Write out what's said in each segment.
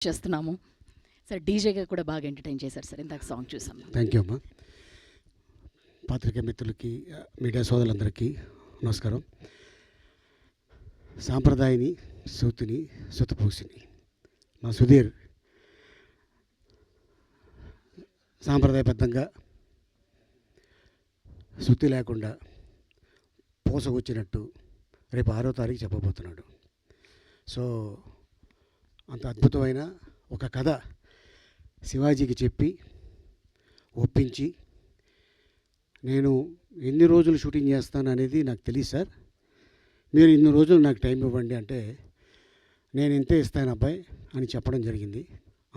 చేస్తున్నాము సార్. డీజేగా కూడా బాగా ఎంటర్టైన్ చేశారు సార్. ఇందాక సాంగ్ చూసాం. థ్యాంక్ యూ అమ్మా. పాత్రికేయ మిత్రులకి, మీడియా సోదరులందరికీ నమస్కారం. సాంప్రదాయని, సూతిని, సుతపూసిని మా సుధీర్ సాంప్రదాయబద్ధంగా శుద్ధి లేకుండా పూసగుచ్చినట్టు రేపు 6వ తారీఖు చెప్పబోతున్నాడు. సో అంత అద్భుతమైన ఒక కథ శివాజీకి చెప్పి ఒప్పించి, నేను ఎన్ని రోజులు షూటింగ్ చేస్తాను అనేది నాకు తెలియదు సార్, మీరు ఇన్ని రోజులు నాకు టైం ఇవ్వండి అంటే నేను ఇంతే ఇస్తాను అబ్బాయి అని చెప్పడం జరిగింది.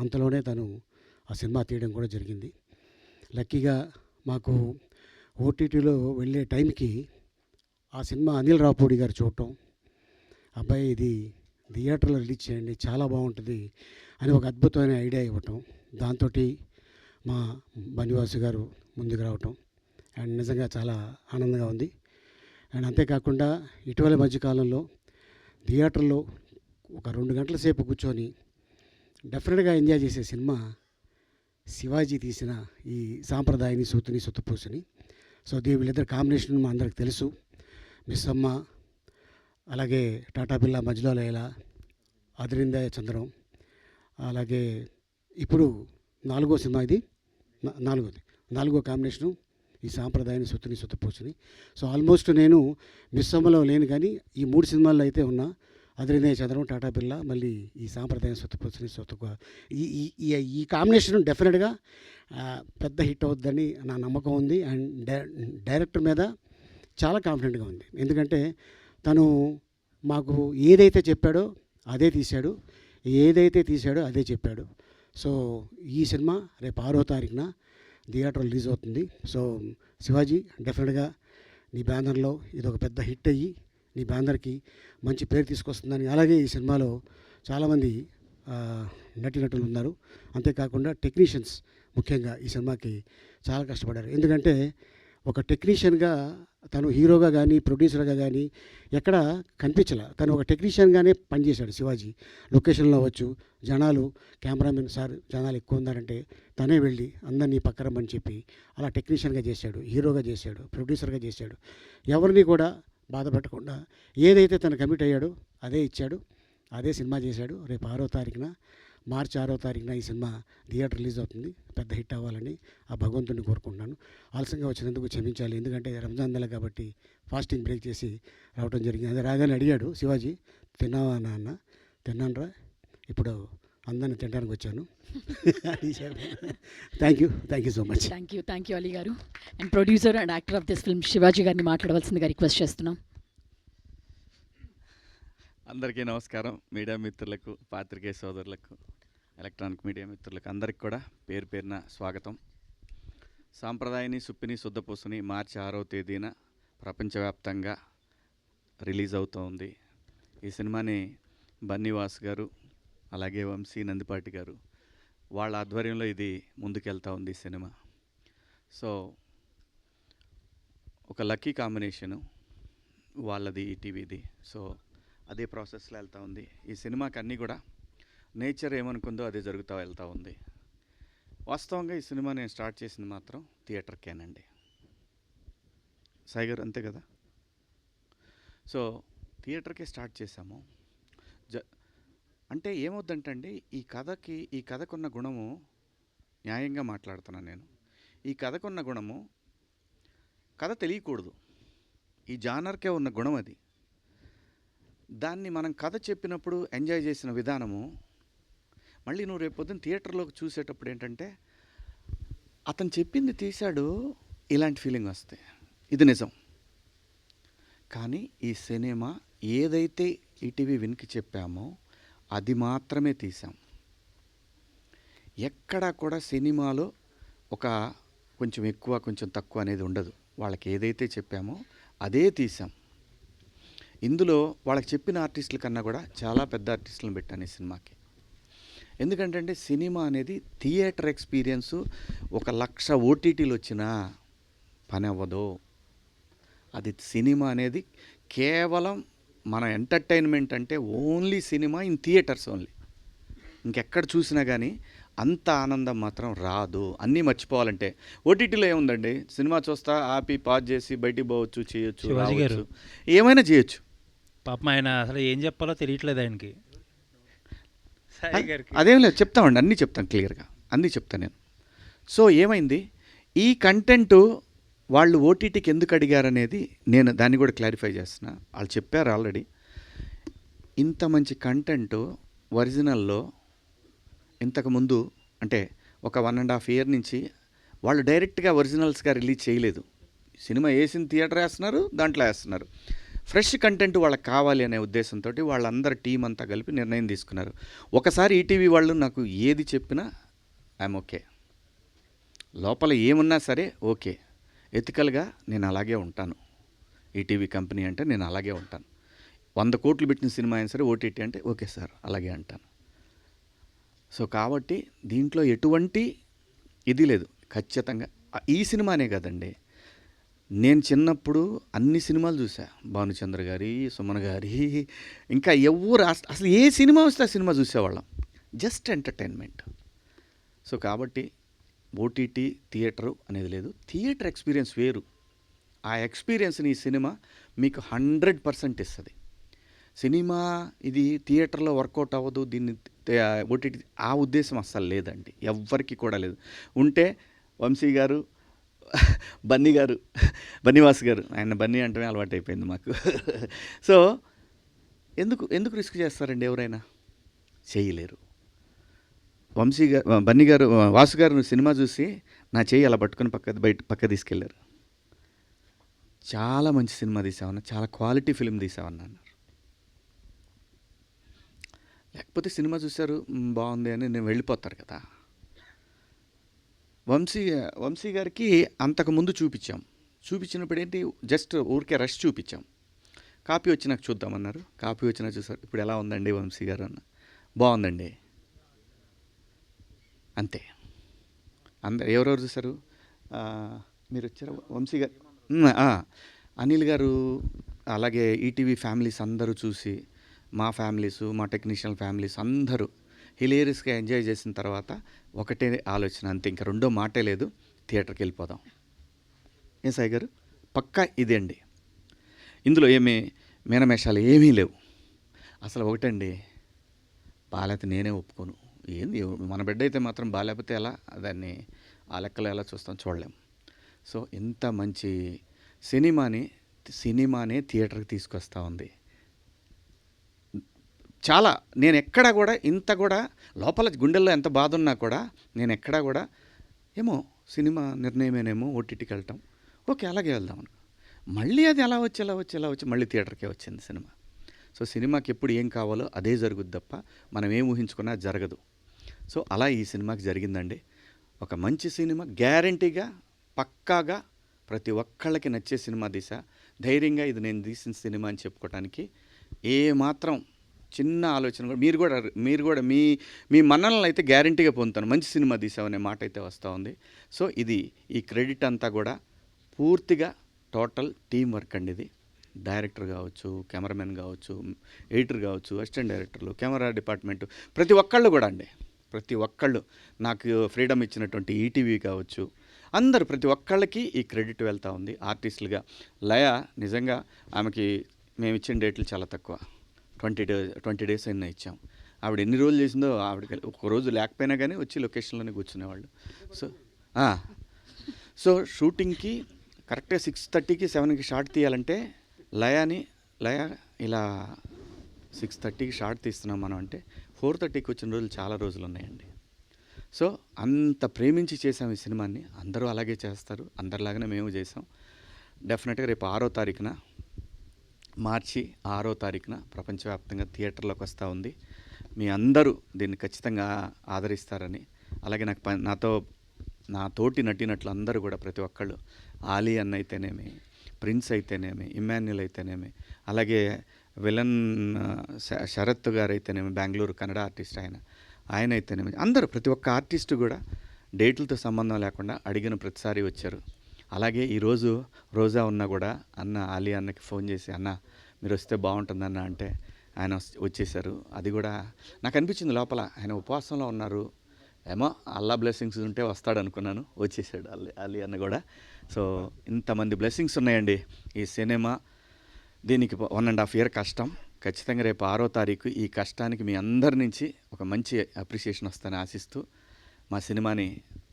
అంతలోనే తను ఆ సినిమా తీయడం కూడా జరిగింది. లక్కీగా మాకు ఓటీటీలో వెళ్ళే టైంకి ఆ సినిమా అనిల్ రావుపూడి గారు చూడటం, అబ్బాయి ఇది థియేటర్లో రిలీజ్ చేయండి చాలా బాగుంటుంది అని ఒక అద్భుతమైన ఐడియా ఇవ్వటం, దాంతో మా బనివాసు గారు ముందుకు రావటం అండ్ నిజంగా చాలా ఆనందంగా ఉంది. అండ్ అంతేకాకుండా ఇటీవల మధ్యకాలంలో థియేటర్లో ఒక 2 గంటల సేపు కూర్చొని డెఫినెట్గా ఎంజాయ్ చేసే సినిమా శివాజీ తీసిన ఈ సాంప్రదాయని, సూతిని, సుతపూసని. సో వీళ్ళిద్దరు కాంబినేషన్ మా అందరికి తెలుసు. మిస్ అమ్మ, అలాగే టాటా బిర్లా మధ్యలో లైలా, అదిరింద చంద్రం, అలాగే ఇప్పుడు 4వ సినిమా, ఇది 4వ కాంబినేషను ఈ సాంప్రదాయాన్ని, సూతిని, సుతపూసని. సో ఆల్మోస్ట్ నేను మిస్ అమ్మలో లేను, కానీ ఈ 3 సినిమాల్లో అయితే ఉన్నా. అదిరింద చంద్రం, టాటా బిర్లా, మళ్ళీ ఈ సాంప్రదాయం, సుతపూసని, ఈ కాంబినేషన్ డెఫినెట్గా పెద్ద హిట్ అవుద్దని నా నమ్మకం ఉంది. అండ్ డైరెక్టర్ మీద చాలా కాన్ఫిడెంట్గా ఉంది. ఎందుకంటే తను మాకు ఏదైతే చెప్పాడో అదే తీశాడు, ఏదైతే తీశాడో అదే చెప్పాడు. సో ఈ సినిమా రేపు 6వ తారీఖున థియేటర్ రిలీజ్ అవుతుంది. సో శివాజీ, డెఫినెట్గా నీ బ్యానర్లో ఇది ఒక పెద్ద హిట్ అయ్యి నీ బ్యానర్కి మంచి పేరు తీసుకొస్తుందని. అలాగే ఈ సినిమాలో చాలామంది నటీనటులు ఉన్నారు. అంతేకాకుండా టెక్నీషియన్స్ ముఖ్యంగా ఈ సినిమాకి చాలా కష్టపడ్డారు. ఎందుకంటే ఒక టెక్నీషియన్గా తను హీరోగా కానీ ప్రొడ్యూసర్గా కానీ ఎక్కడ కనిపించలే. తను ఒక టెక్నీషియన్గానే పనిచేశాడు శివాజీ. లొకేషన్లో అవ్వచ్చు, జనాలు కెమెరామెన్ సార్ జనాలు ఎక్కువ ఉన్నారంటే తనే వెళ్ళి అందరినీ పక్కరమ్మని చెప్పి అలా టెక్నీషియన్గా చేశాడు, హీరోగా చేశాడు, ప్రొడ్యూసర్గా చేశాడు. ఎవరిని కూడా బాధ పెట్టకుండా ఏదైతే తను కమిట్ అయ్యాడో అదే ఇచ్చాడు, అదే సినిమా చేశాడు. రేపు 6వ తారీఖున, మార్చి 6వ తారీఖున ఈ సినిమా థియేటర్ రిలీజ్ అవుతుంది. పెద్ద హిట్ అవ్వాలని ఆ భగవంతుడిని కోరుకుంటున్నాను. ఆలస్యంగా వచ్చినందుకు క్షమించాలి, ఎందుకంటే రంజాన్ నెల కాబట్టి ఫాస్టింగ్ బ్రేక్ చేసి రావడం జరిగింది. అదే రాగానే అడిగాడు శివాజీ, తిన్నావా నాన్న? తిన్నానరా, ఇప్పుడు అందరిని తినడానికి వచ్చాను. Thank you so much. Thank you Ali గారు. And producer and actor of this film Shivaji గారిని మాట్లాడవలసిందిగా రిక్వెస్ట్ చేస్తున్నాం. అందరికీ నమస్కారం. మీడియా మిత్రులకు, పాత్రికేయ సోదరులకు, ఎలక్ట్రానిక్ మీడియా మిత్రులకు అందరికీ కూడా పేరు పేరున స్వాగతం. సాంప్రదాయని, సుప్పిని, సుద్దపూసని మార్చి 6వ తేదీన ప్రపంచవ్యాప్తంగా రిలీజ్ అవుతోంది. ఈ సినిమాని బన్నీవాస్ గారు, అలాగే వంశీ నందిపాటి గారు వాళ్ళ ఆధ్వర్యంలో ఇది ముందుకెళ్తూ ఉంది సినిమా. సో ఒక లక్కీ కాంబినేషను వాళ్ళది, ఈటీవీది. సో అదే ప్రాసెస్లో వెళ్తూ ఉంది. ఈ సినిమాకి అన్నీ కూడా నేచర్ ఏమనుకుందో అదే జరుగుతూ వెళ్తూ ఉంది. వాస్తవంగా ఈ సినిమా నేను స్టార్ట్ చేసింది మాత్రం థియేటర్కేనండి. సాయి గారు అంతే కదా? సో థియేటర్కే స్టార్ట్ చేశాము. అంటే ఏమవుద్దంటండి, ఈ కథకున్న గుణము, న్యాయంగా మాట్లాడుతున్నాను నేను, ఈ కథకున్న గుణము కథ తెలియకూడదు. ఈ జానర్కే ఉన్న గుణం అది. దాన్ని మనం కథ చెప్పినప్పుడు ఎంజాయ్ చేసిన విధానము మళ్ళీ నువ్వు రేపు పొద్దున్న థియేటర్లోకి చూసేటప్పుడు ఏంటంటే అతను చెప్పింది తీశాడు, ఇలాంటి ఫీలింగ్ వస్తాయి. ఇది నిజం. కానీ ఈ సినిమా ఏదైతే ఈటీవీ విన్కి చెప్పామో అది మాత్రమే తీసాం. ఎక్కడా కూడా సినిమాలో ఒక కొంచెం ఎక్కువ కొంచెం తక్కువ అనేది ఉండదు. వాళ్ళకి ఏదైతే చెప్పామో అదే తీసాం. ఇందులో వాళ్ళకి చెప్పిన ఆర్టిస్టుల కన్నా కూడా చాలా పెద్ద ఆర్టిస్టులను పెట్టాను ఈ సినిమాకి. ఎందుకంటే సినిమా అనేది థియేటర్ ఎక్స్పీరియన్సు 1,00,000 ఓటీటీలు వచ్చినా పని అవ్వదు. అది సినిమా అనేది కేవలం మన ఎంటర్టైన్మెంట్ అంటే only cinema in theatres only. ఇంకెక్కడ చూసినా కానీ అంత ఆనందం మాత్రం రాదు. అన్నీ మర్చిపోవాలంటే ఓటీటీలో ఏముందండి, సినిమా చూస్తా ఆపి పాజ్ చేసి బయటికి పోవచ్చు, చేయొచ్చు, శివాజీ గారు. రావచ్చు, ఏమైనా చేయొచ్చు. పాపం ఆయన అసలు ఏం చెప్పాలో తెలియట్లేదు ఆయనకి. సాయి గారికి అదేం లేదు, చెప్తామండి, అన్నీ చెప్తాను క్లియర్గా, అన్నీ చెప్తాను నేను. సో ఏమైంది, ఈ కంటెంట్ వాళ్ళు ఓటీటీకి ఎందుకు అడిగారనేది నేను దాన్ని కూడా క్లారిఫై చేస్తున్నా. వాళ్ళు చెప్పారు ఆల్రెడీ. ఇంత మంచి కంటెంట్ ఒరిజినల్లో ఇంతకుముందు అంటే ఒక 1.5 year నుంచి వాళ్ళు డైరెక్ట్గా ఒరిజినల్స్గా రిలీజ్ చేయలేదు. సినిమా వేసిన థియేటర్ వేస్తున్నారు, దాంట్లో వేస్తున్నారు. ఫ్రెష్ కంటెంట్ వాళ్ళకి కావాలి అనే ఉద్దేశంతో వాళ్ళందరూ టీం అంతా కలిపి నిర్ణయం తీసుకున్నారు. ఒకసారి ఈటీవీ వాళ్ళు నాకు ఏది చెప్పినా ఐఎమ్ ఓకే, లోపల ఏమున్నా సరే ఓకే, ఎథికల్గా నేను అలాగే ఉంటాను. ఈటీవీ కంపెనీ అంటే నేను అలాగే ఉంటాను. 100 కోట్లు పెట్టిన సినిమా అయినా సరే ఓటీటీ అంటే ఓకే సార్ అలాగే అంటాను. సో కాబట్టి దీంట్లో ఎటువంటి ఇది లేదు. ఖచ్చితంగా ఈ సినిమానే కదండి, నేను చిన్నప్పుడు అన్ని సినిమాలు చూసా. భానుచంద్ర గారి, సుమన్ గారి, ఇంకా ఎవరు అసలు ఏ సినిమా వస్తే ఆ సినిమా చూసేవాళ్ళం, జస్ట్ ఎంటర్టైన్మెంట్. సో కాబట్టి ఓటీటీ థియేటరు అనేది లేదు, థియేటర్ ఎక్స్పీరియన్స్ వేరు. ఆ ఎక్స్పీరియన్స్ని ఈ సినిమా మీకు 100% ఇస్తుంది. సినిమా ఇది థియేటర్లో వర్కౌట్ అవ్వదు, దీన్ని ఓటీటీ ఆ ఉద్దేశం అస్సలు లేదండి, ఎవ్వరికి కూడా లేదు. ఉంటే వంశీ గారు, బన్నీవాస్ గారు, ఆయన బన్నీ అంటే అలవాటు అయిపోయింది మాకు. సో ఎందుకు రిస్క్ చేస్తారండి, ఎవరైనా చేయలేరు. బన్నీ గారు, వాసు గారు సినిమా చూసి నా చేయి అలా పట్టుకొని పక్క తీసుకెళ్ళారు. చాలా మంచి సినిమా తీసావన్నా, చాలా క్వాలిటీ ఫిలిం తీసావన్నా అన్నారు. లేకపోతే సినిమా చూశారు బాగుంది అని నేను వెళ్ళిపోతారు కదా. వంశీ గారికి అంతకుముందు చూపించినప్పుడు ఏంటి, జస్ట్ ఊరికే రష్ చూపించాం. కాపీ వచ్చినాక చూద్దామన్నారు, కాపీ వచ్చినాక చూసారు. ఇప్పుడు ఎలా ఉందండి వంశీ గారు అన్న, బాగుందండి అంతే. ఎవరెవరు చూసారు, మీరు వచ్చారు, వంశీ గారు, అనిల్ గారు, అలాగే ఈటీవీ ఫ్యామిలీస్ అందరూ చూసి, మా ఫ్యామిలీస్, మా టెక్నీషియన్ ఫ్యామిలీస్ అందరూ హిలేరియస్గా ఎంజాయ్ చేసిన తర్వాత ఒకటే ఆలోచన, అంతే, ఇంకా రెండో మాటే లేదు, థియేటర్కి వెళ్ళిపోదాం. ఏం సాయి గారు, పక్కా ఇదే అండి. ఇందులో ఏమీ మేనమేషాలు ఏమీ లేవు. అసలు ఒకటండి, బాలేకపోతే నేనే ఒప్పుకోను. ఏంది మన బిడ్డ అయితే మాత్రం బాలేకపోతే ఎలా, దాన్ని ఆ లెక్కలో ఎలా చూస్తాం, చూడలేం. సో ఇంత మంచి సినిమానే థియేటర్కి తీసుకొస్తూ ఉంది. చాలా నేను ఎక్కడా కూడా ఇంత కూడా లోపల గుండెల్లో ఎంత బాధ ఉన్నా కూడా నేను ఎక్కడా కూడా ఏమో సినిమా నిర్ణయమేనేమో ఓటీటీకి వెళ్ళటం, ఓకే అలాగే వెళ్దాం అనుకో, మళ్ళీ అది ఎలా వచ్చి మళ్ళీ థియేటర్కే వచ్చింది సినిమా. సో సినిమాకి ఎప్పుడు ఏం కావాలో అదే జరుగుద్ది తప్ప మనం ఏం ఊహించుకున్నా జరగదు. సో అలా ఈ సినిమాకి జరిగిందండి. ఒక మంచి సినిమా, గ్యారంటీగా పక్కాగా ప్రతి ఒక్కళ్ళకి నచ్చే సినిమా తీసా. ధైర్యంగా ఇది నేను తీసిన సినిమా అని చెప్పుకోవడానికి ఏ మాత్రం చిన్న ఆలోచన కూడా మీరు కూడా మీ మన్ననలు అయితే గ్యారంటీగా పొందుతాను. మంచి సినిమా తీసామనే మాట అయితే వస్తూ ఉంది. సో ఈ క్రెడిట్ అంతా కూడా పూర్తిగా టోటల్ టీం వర్క్ అండి. ఇది డైరెక్టర్ కావచ్చు, కెమెరామెన్ కావచ్చు, ఎడిటర్ కావచ్చు, అసిస్టెంట్ డైరెక్టర్లు, కెమెరా డిపార్ట్మెంటు, ప్రతి ఒక్కళ్ళు కూడా అండి, ప్రతి ఒక్కళ్ళు నాకు ఫ్రీడమ్ ఇచ్చినటువంటి ఈటీవీ కావచ్చు, అందరూ ప్రతి ఒక్కళ్ళకి ఈ క్రెడిట్ వెళ్తూ ఉంది. ఆర్టిస్టులుగా లయ నిజంగా ఆమెకి మేము ఇచ్చిన డేట్లు చాలా తక్కువ, 20 days అయినా ఇచ్చాం. ఆవిడ ఎన్ని రోజులు చేసిందో, ఆవిడకి ఒక రోజు లేకపోయినా కానీ వచ్చి లొకేషన్లోనే కూర్చునేవాళ్ళు. సో షూటింగ్కి కరెక్ట్గా 6:30కి 7కి షార్ట్ తీయాలంటే లయ ఇలా 6:30కి షార్ట్ తీస్తున్నాం మనం అంటే 4:30కి వచ్చిన రోజులు చాలా రోజులు ఉన్నాయండి. సో అంత ప్రేమించి చేసాం ఈ సినిమాని. అందరూ అలాగే చేస్తారు, అందరిలాగానే మేము చేసాం. డెఫినెట్గా రేపు 6వ తారీఖున, మార్చి 6వ తారీఖున ప్రపంచవ్యాప్తంగా థియేటర్లోకి వస్తూ ఉంది. మీ అందరూ దీన్ని ఖచ్చితంగా ఆదరిస్తారని, అలాగే నా తోటి నటినట్లు అందరూ కూడా ప్రతి ఒక్కళ్ళు, ఆలీ అన్న అయితేనేమి, ప్రిన్స్ అయితేనేమి, ఇమ్మాన్యుల్ అయితేనేమి, అలాగే విలన్ శరత్ గారు అయితేనేమి, బెంగళూరు కన్నడ ఆర్టిస్ట్ ఆయన అయితేనేమి, అందరూ ప్రతి ఒక్క ఆర్టిస్టు కూడా డేట్లతో సంబంధం లేకుండా అడిగిన ప్రతిసారి వచ్చారు. అలాగే ఈరోజు రోజా ఉన్నా కూడా ఆలీ అన్నకి ఫోన్ చేసి, అన్న మీరు వస్తే బాగుంటుందన్న అంటే ఆయన వచ్చేసారు. అది కూడా నాకు అనిపించింది లోపల ఆయన ఉపవాసంలో ఉన్నారు, ఏమో అల్లా బ్లెస్సింగ్స్ ఉంటే వస్తాడు అనుకున్నాను. వచ్చేసాడు అలీ అన్న కూడా. సో ఇంతమంది బ్లెస్సింగ్స్ ఉన్నాయండి ఈ సినిమా. దీనికి 1.5 year కష్టం. ఖచ్చితంగా రేపు 6వ తారీఖు ఈ కష్టానికి మీ అందరి నుంచి ఒక మంచి అప్రిషియేషన్ వస్తుందని ఆశిస్తూ మా సినిమాని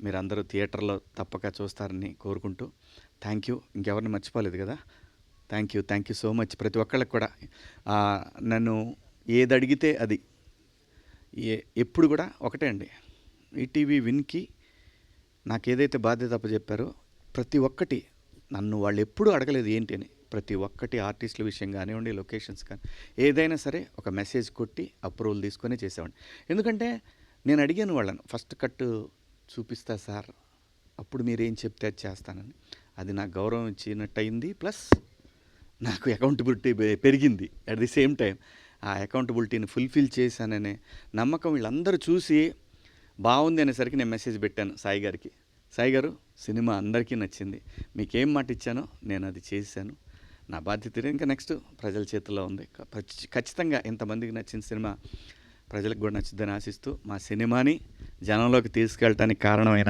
మీరందరూ థియేటర్లో తప్పక చూస్తారని కోరుకుంటూ థ్యాంక్ యూ. ఇంకెవరిని మర్చిపోలేదు కదా. Thank you so much. ప్రతి ఒక్కళ్ళకి కూడా నన్ను ఏది అడిగితే అది ఎప్పుడు కూడా ఒకటే అండి, ఈటీవీ విన్కి నాకు ఏదైతే బాధ్యత అప్పచెప్పారో ప్రతి ఒక్కటి నన్ను వాళ్ళు ఎప్పుడూ అడగలేదు ఏంటి అని. ప్రతి ఒక్కటి ఆర్టిస్టుల విషయం కానివ్వండి, లొకేషన్స్ కానీ ఏదైనా సరే ఒక మెసేజ్ కొట్టి అప్రూవల్ తీసుకొని చేసేవాడిని. ఎందుకంటే నేను అడిగాను వాళ్ళను, ఫస్ట్ కట్ చూపిస్తా సార్, అప్పుడు మీరేం చెప్తే అది చేస్తానని. అది నాకు గౌరవం ఇచ్చినట్టు అయింది, ప్లస్ నాకు అకౌంటబిలిటీ పెరిగింది. అట్ ది సేమ్ టైం ఆ అకౌంటబిలిటీని ఫుల్ఫిల్ చేశాననే నమ్మకం వీళ్ళందరూ చూసి బాగుంది అనేసరికి నేను మెసేజ్ పెట్టాను సాయి గారికి. సాయి గారు, సినిమా అందరికీ నచ్చింది, మీకేం మాట ఇచ్చానో నేను అది చేశాను, నా బాధ్యత ఇంకా నెక్స్ట్ ప్రజల చేతుల్లో ఉంది. ఖచ్చితంగా ఇంతమందికి నచ్చిన సినిమా ప్రజలకు కూడా నచ్చుద్దని ఆశిస్తూ మా సినిమాని జనంలోకి తీసుకెళ్ళటానికి కారణమైన